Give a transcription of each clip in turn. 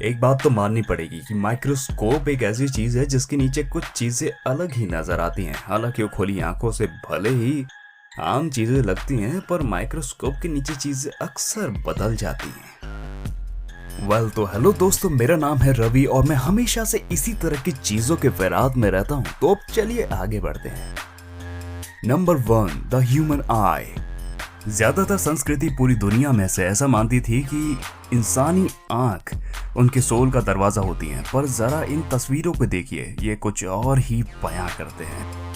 एक बात तो माननी पड़ेगी कि माइक्रोस्कोप एक ऐसी चीज है जिसके नीचे कुछ चीजें अलग ही नजर आती हैं। हालांकि वो खुली आंखों से भले ही आम चीजें लगती हैं, पर माइक्रोस्कोप के नीचे चीजें अक्सर बदल जाती हैं। तो हेलो दोस्तों, मेरा नाम है रवि और मैं हमेशा से इसी तरह की चीजों के वैराग में रहता हूँ। तो अब चलिए आगे बढ़ते हैं। नंबर 1, द ह्यूमन आई। ज्यादातर संस्कृति पूरी दुनिया में से ऐसा मानती थी कि इंसानी आंख उनके सोल का दरवाजा होती है, पर जरा इन तस्वीरों को देखिए, ये कुछ और ही बयां करते हैं।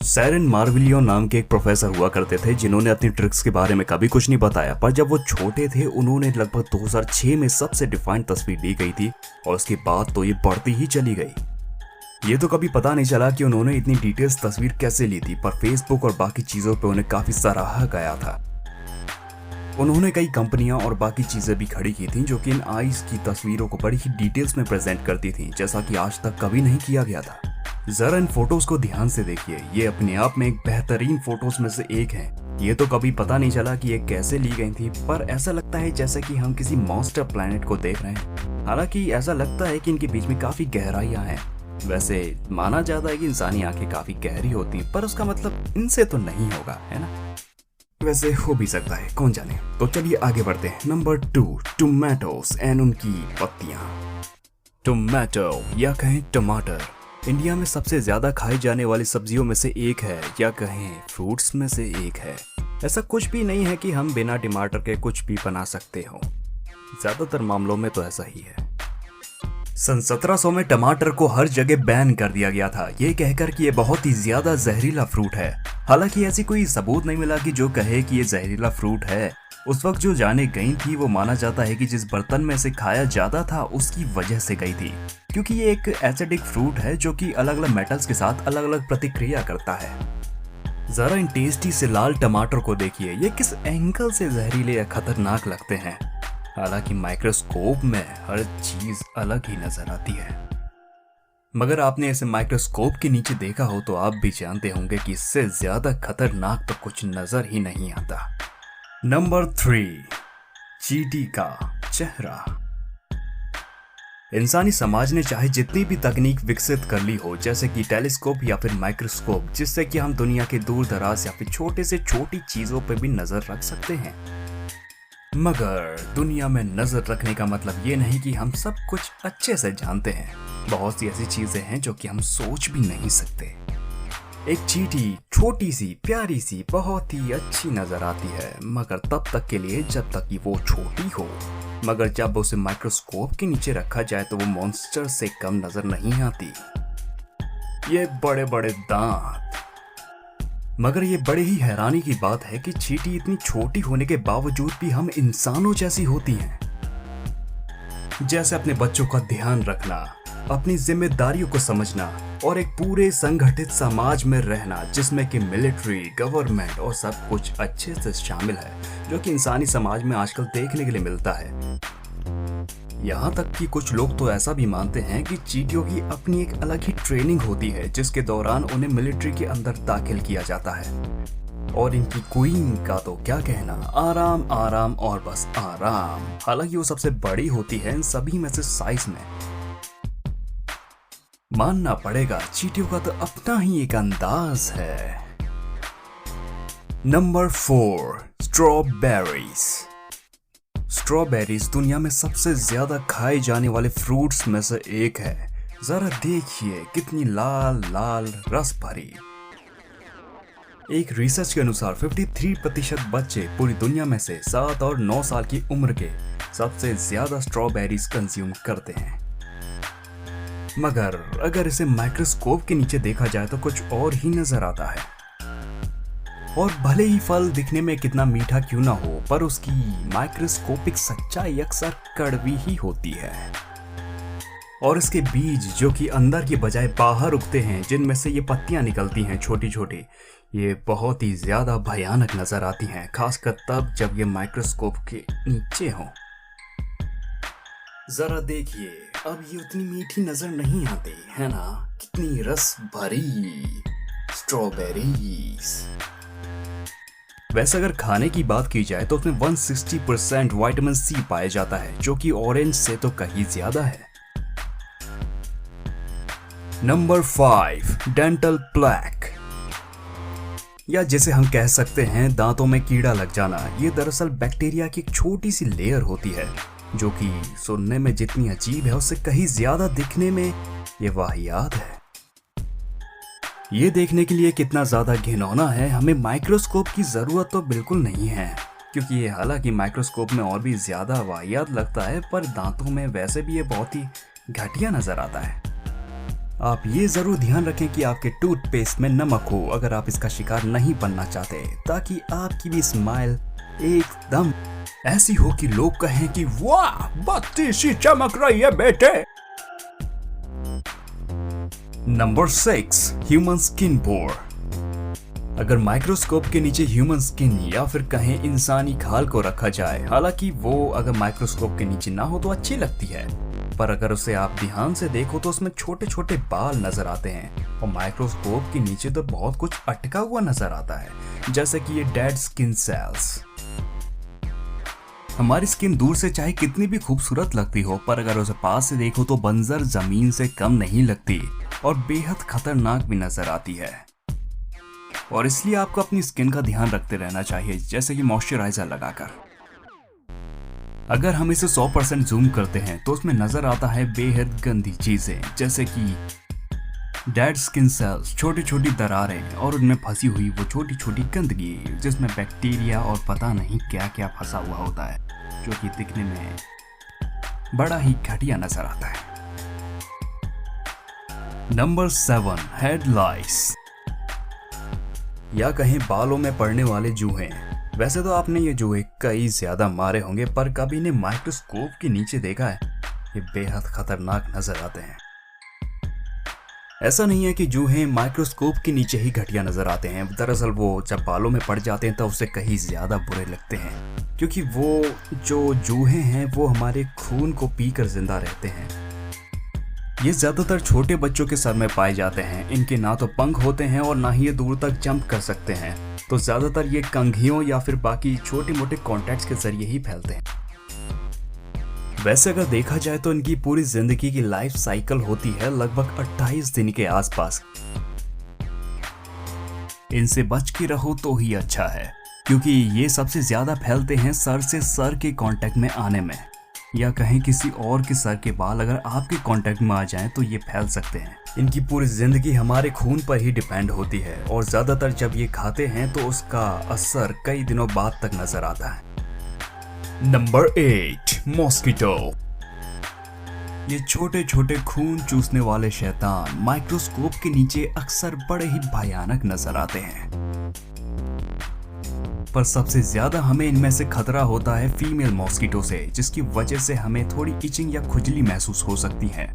सैरन मार्विलियो नाम के एक प्रोफेसर हुआ करते थे जिन्होंने अपनी ट्रिक्स के बारे में कभी कुछ नहीं बताया, पर जब वो छोटे थे उन्होंने लगभग 2006 में सबसे डिफाइंड तस्वीर ली गई थी और उसके बाद तो ये बढ़ती ही चली गई। ये तो कभी पता नहीं चला कि उन्होंने इतनी डिटेल्स तस्वीर कैसे ली थी, पर फेसबुक और बाकी चीजों पे उन्हें काफी सराहा गया था। उन्होंने कई कंपनियां और बाकी चीजें भी खड़ी की थी जो कि इन आईज की तस्वीरों को बड़ी ही डिटेल्स में प्रेजेंट करती थी, जैसा कि आज तक कभी नहीं किया गया था। जरा इन फोटोज को ध्यान से देखिए, ये अपने आप में एक बेहतरीन फोटोज में से एक है। ये तो कभी पता नहीं चला कि ये कैसे ली गई थी, पर ऐसा लगता है जैसे कि हम किसी मॉन्स्टर प्लैनेट को देख रहे हैं। हालांकि ऐसा लगता है कि इनके बीच में काफी गहराइयां हैं। वैसे माना जाता है कि इंसानी आंखें काफी गहरी होती हैं, पर उसका मतलब इनसे तो नहीं होगा, है ना? वैसे हो भी सकता है, कौन जाने। तो चलिए आगे बढ़ते हैं। नंबर 2, टोमेटोस एंड उनकी पत्तियां। टोमेटो या कहें टमाटर इंडिया में सबसे ज्यादा खाई जाने वाली सब्जियों में से एक है, या कहें फ्रूट्स में से एक है। ऐसा कुछ भी नहीं है कि हम बिना टमाटर के कुछ भी बना सकते हो। ज्यादातर मामलों में तो ऐसा ही है। सन 1700 में टमाटर को हर जगह बैन कर दिया गया था, ये कहकर कि ये बहुत ही ज्यादा जहरीला फ्रूट है। हालांकि ऐसी कोई सबूत नहीं मिला कि जो कहे कि ये जहरीला फ्रूट है। उस वक्त जो जाने गई थी वो माना जाता है कि जिस बर्तन में से खाया जाता था उसकी वजह से गई थी, क्योंकि ये एक एसिडिक फ्रूट है जो कि अलग अलग मेटल्स के साथ अलग अलग प्रतिक्रिया करता है। जरा इन टेस्टी से लाल टमाटर को देखिए, ये किस एंगल से जहरीले या खतरनाक लगते हैं। हालांकि माइक्रोस्कोप में हर चीज अलग ही नजर आती है, मगर आपने इसे माइक्रोस्कोप के नीचे देखा हो तो आप भी जानते होंगे कि इससे ज्यादा खतरनाक तो कुछ नजर ही नहीं आता। नंबर 3, चींटी का चेहरा। इंसानी समाज ने चाहे जितनी भी तकनीक विकसित कर ली हो, जैसे कि टेलीस्कोप या फिर माइक्रोस्कोप, जिससे कि हम दुनिया के दूर दराज या फिर छोटे से छोटी चीजों पर भी नजर रख सकते हैं, मगर दुनिया में नजर रखने का मतलब ये नहीं कि हम सब कुछ अच्छे से जानते हैं। बहुत सी ऐसी चीजें हैं जो कि हम सोच भी नहीं सकते। एक चींटी छोटी सी प्यारी सी बहुत ही अच्छी नजर आती है, मगर तब तक के लिए जब तक कि वो छोटी हो, मगर जब उसे माइक्रोस्कोप के नीचे रखा जाए तो वो मॉन्स्टर से कम नजर नहीं आती। ये बड़े बड़े दांत। मगर ये बड़े ही हैरानी की बात है कि चींटी इतनी छोटी होने के बावजूद भी हम इंसानों जैसी होती हैं। जैसे अपने बच्चों का ध्यान रखना, अपनी जिम्मेदारियों को समझना और एक पूरे संगठित समाज में रहना जिसमें कि मिलिट्री, गवर्नमेंट और सब कुछ अच्छे से शामिल है, जो कि इंसानी समाज में आजकल देखने के लिए मिलता है। यहाँ तक कि कुछ लोग तो ऐसा भी मानते हैं कि चींटियों की अपनी एक अलग ही ट्रेनिंग होती है, जिसके दौरान उन्हें मिलिट्री के अंदर दाखिल किया जाता है। और इनकी क्वीन का तो क्या कहना, आराम आराम और बस आराम। हालांकि वो सबसे बड़ी होती है इन सभी में से साइज में। मानना पड़ेगा चींटियों का तो अपना ही एक अंदाज है। Number 4, strawberries. स्ट्रॉबेरीज दुनिया में सबसे ज्यादा खाए जाने वाले फ्रूट्स में से एक है। जरा देखिए कितनी लाल लाल रस भरी। एक रिसर्च के अनुसार 53% बच्चे पूरी दुनिया में से 7 और 9 साल की उम्र के सबसे ज्यादा स्ट्रॉबेरीज कंज्यूम करते हैं। मगर अगर इसे माइक्रोस्कोप के नीचे देखा जाए तो कुछ और ही नजर आता है। और भले ही फल दिखने में कितना मीठा क्यों ना हो, पर उसकी माइक्रोस्कोपिक सच्चाई अक्सर कड़वी ही होती है। और इसके बीज जो कि अंदर की बजाय बाहर उगते हैं, जिनमें से ये पत्तियां निकलती हैं छोटी छोटी, ये बहुत ही ज्यादा भयानक नजर आती हैं, खासकर तब जब ये माइक्रोस्कोप के नीचे हो। जरा देखिए, अब ये उतनी मीठी नजर नहीं आती है ना? कितनी रस भरी स्ट्रॉबेरीज। वैसे अगर खाने की बात की जाए तो उसमें 160% विटामिन सी पाया जाता है, जो कि ऑरेंज से तो कहीं ज्यादा है। नंबर 5, डेंटल प्लैक, या जिसे हम कह सकते हैं दांतों में कीड़ा लग जाना। ये दरअसल बैक्टीरिया की एक छोटी सी लेयर होती है, जो कि सुनने में जितनी अजीब है उससे कहीं ज्यादा दिखने में ये वाहियात है। ये देखने के लिए कितना ज्यादा घिनौना है, हमें माइक्रोस्कोप की जरूरत तो बिल्कुल नहीं है, क्योंकि ये हालांकि माइक्रोस्कोप में और भी ज्यादा वाहियात लगता है, पर दांतों में वैसे भी ये बहुत ही घटिया नजर आता है। आप ये जरूर ध्यान रखें कि आपके टूथपेस्ट में नमक हो अगर आप इसका शिकार नहीं बनना चाहते, ताकि आपकी भी स्माइल एकदम ऐसी हो कि लोग कहें कि वाह बत्ती सी चमक रही है बेटे। नंबर 6, ह्यूमन स्किन पोर। अगर माइक्रोस्कोप के नीचे ह्यूमन स्किन या फिर कहें इंसानी खाल को रखा जाए, हालांकि वो अगर माइक्रोस्कोप के नीचे ना हो तो अच्छी लगती है, पर अगर उसे आप ध्यान से देखो तो उसमें छोटे छोटे बाल नजर आते हैं और माइक्रोस्कोप के नीचे तो बहुत कुछ अटका हुआ नजर आता है, जैसे कि ये डेड स्किन सेल्स। हमारी स्किन दूर से चाहे कितनी भी खूबसूरत लगती हो, पर अगर उसे पास से देखो तो बंजर जमीन से कम नहीं लगती और बेहद खतरनाक भी नजर आती है। और इसलिए आपको अपनी स्किन का ध्यान रखते रहना चाहिए, जैसे कि मॉइस्चराइजर लगाकर। अगर हम इसे 100% जूम करते हैं तो उसमें नजर आता है बेहद गंदी चीजें, जैसे कि डेड स्किन सेल्स, छोटी छोटी दरारें और उनमें फंसी हुई वो छोटी छोटी गंदगी, जिसमें बैक्टीरिया और पता नहीं क्या क्या फंसा हुआ होता है, जो कि दिखने में बड़ा ही घटिया नजर आता है। नंबर 7, हेड लाइस, या कहीं बालों में पड़ने वाले जूहे। वैसे तो आपने ये जूहे कई ज्यादा मारे होंगे, पर कभी ने माइक्रोस्कोप के नीचे देखा है? ये बेहद खतरनाक नजर आते हैं। ऐसा नहीं है कि जूहे माइक्रोस्कोप के नीचे ही घटिया नजर आते हैं, दरअसल वो जब बालों में पड़ जाते हैं तो उससे कहीं ज्यादा बुरे लगते हैं, क्योंकि वो जो जूहे हैं वो हमारे खून को पीकर जिंदा रहते हैं। ये ज्यादातर छोटे बच्चों के सर में पाए जाते हैं। इनके ना तो पंख होते हैं और ना ही ये दूर तक जंप कर सकते हैं, तो ज्यादातर ये कंघियों या फिर बाकी छोटे मोटे कॉन्टैक्ट्स के जरिए ही फैलते हैं। वैसे अगर देखा जाए तो इनकी पूरी जिंदगी की लाइफ साइकिल होती है लगभग 28 दिन के आसपास। इनसे बच के रहो तो ही अच्छा है, क्योंकि ये सबसे ज्यादा फैलते हैं सर से सर के कांटेक्ट में आने में, या कहीं किसी और के सर के बाल अगर आपके कांटेक्ट में आ जाएं तो ये फैल सकते हैं। इनकी पूरी जिंदगी हमारे खून पर ही डिपेंड होती है और ज्यादातर जब ये खाते हैं तो उसका असर कई दिनों बाद तक नजर आता है। Number 8, mosquito. ये छोटे छोटे खून चूसने वाले शैतान माइक्रोस्कोप के नीचे अक्सर बड़े ही भयानक नजर आते हैं, पर सबसे ज्यादा हमें इनमें से खतरा होता है फीमेल मॉस्किटो से, जिसकी वजह से हमें थोड़ी इचिंग या खुजली महसूस हो सकती है।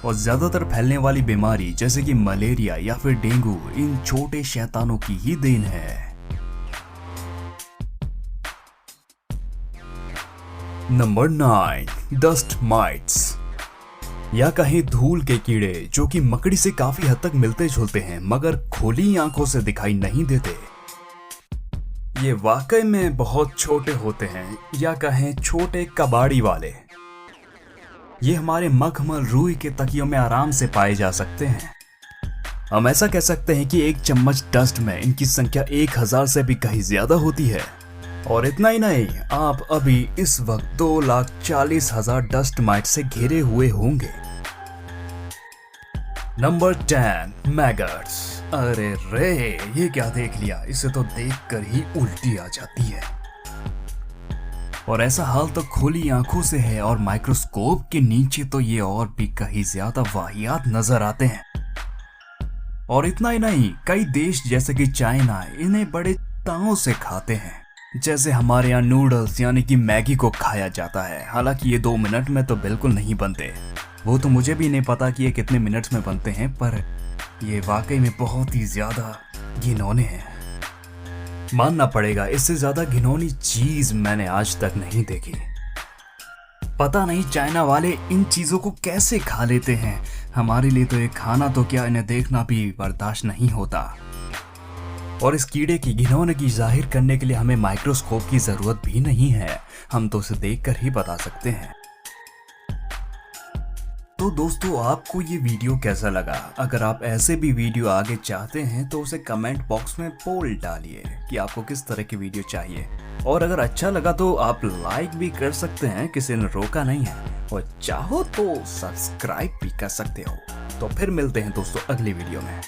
और ज्यादातर फैलने वाली बीमारी जैसे कि मलेरिया या फिर डेंगू इन छोटे शैतानों की ही देन है। नंबर 9, डस्ट माइट्स, या कहीं धूल के कीड़े, जो कि मकड़ी से काफी हद तक मिलते जुलते हैं मगर खुली आंखों से दिखाई नहीं देते। ये वाकई में बहुत छोटे होते हैं, या कहें छोटे कबाड़ी वाले। ये हमारे मखमल रुई के तकियों में आराम से पाए जा सकते हैं। हम ऐसा कह सकते हैं कि एक चम्मच डस्ट में इनकी संख्या 1000 से भी कहीं ज्यादा होती है। और इतना ही नहीं, आप अभी इस वक्त 2,40,000 डस्ट माइट से घिरे हुए होंगे। Number 10, maggots. अरे रे, ये क्या देख लिया, इसे तो देखकर ही उल्टी आ जाती है। और ऐसा हाल तो खुली आंखों से है, और माइक्रोस्कोप के नीचे तो ये और भी कहीं ज्यादा वाहियात नजर आते हैं। और इतना ही नहीं, कई देश जैसे कि चाइना इन्हें बड़े ताव से खाते हैं, जैसे हमारे यहाँ नूडल्स यानी कि मैगी को खाया जाता है। हालांकि ये 2 मिनट में तो बिल्कुल नहीं बनते, वो तो मुझे भी नहीं पता कि ये कितने मिनट्स में बनते हैं, पर ये वाकई में बहुत ही ज्यादा घिनौने हैं। मानना पड़ेगा, इससे ज्यादा घिनौनी चीज मैंने आज तक नहीं देखी। पता नहीं चाइना वाले इन चीजों को कैसे खा लेते हैं। हमारे लिए तो ये खाना तो क्या, इन्हें देखना भी बर्दाश्त नहीं होता। और इस कीड़े की घिनौनगी जाहिर करने के लिए हमें माइक्रोस्कोप की जरूरत भी नहीं है, हम तो उसे देखकर ही बता सकते हैं। तो दोस्तों, आपको ये वीडियो कैसा लगा? अगर आप ऐसे भी वीडियो आगे चाहते हैं तो उसे कमेंट बॉक्स में पोल डालिए कि आपको किस तरह की वीडियो चाहिए। और अगर अच्छा लगा तो आप लाइक भी कर सकते हैं, किसी ने रोका नहीं है। और चाहो तो सब्सक्राइब भी कर सकते हो। तो फिर मिलते हैं दोस्तों अगली वीडियो में।